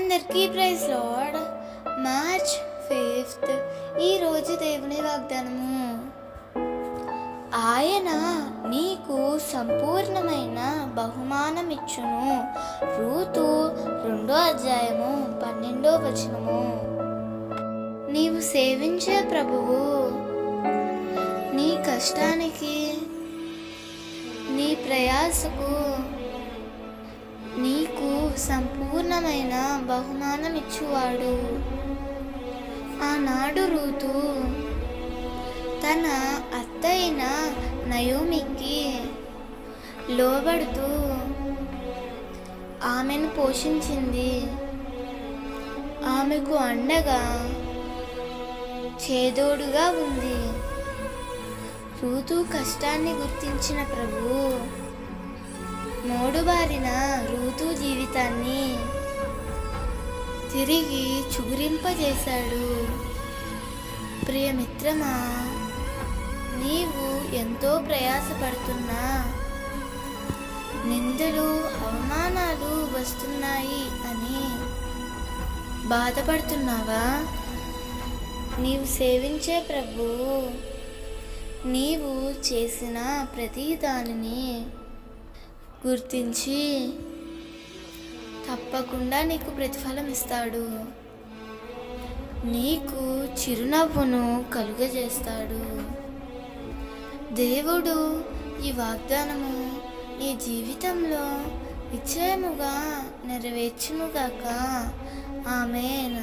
అందరికీ praise lord. March 5th ఈరోజు దేవుని వాగ్దానము. ఆయన నీకు సంపూర్ణమైన బహుమానం ఇచ్చును. రూతు 2:12. నీవు సేవించే ప్రభువు నీ కష్టానికి, నీ ప్రయాసకు నీకు సంపూర్ణమైన బహుమానం ఇచ్చువాడు. ఆనాడు రూతు తన అత్తయిన నయోమికి లోబడుతూ ఆమెను పోషించింది. ఆమెకు అండగా చేదోడుగా ఉంది. రూతు కష్టాన్ని గుర్తించిన ప్రభువు మోడుబారిన రూతు జీవితాన్ని తిరిగి చిగురింపజేశాడు. ప్రియమిత్రమా, నీవు ఎంతో ప్రయాసపడుతున్నా, నిందలు అవమానాలు వస్తున్నాయి అని బాధపడుతున్నావా? నీవు సేవించే ప్రభువు నీవు చేసిన ప్రతి దానిని గుర్తించి తప్పకుండా నీకు ప్రతిఫలం ఇస్తాడు. నీకు చిరునవ్వును కలుగజేస్తాడు. దేవుడు ఈ వాగ్దానము నీ జీవితంలో నిశ్చయముగా నెరవేర్చునుగాక. ఆమేన్.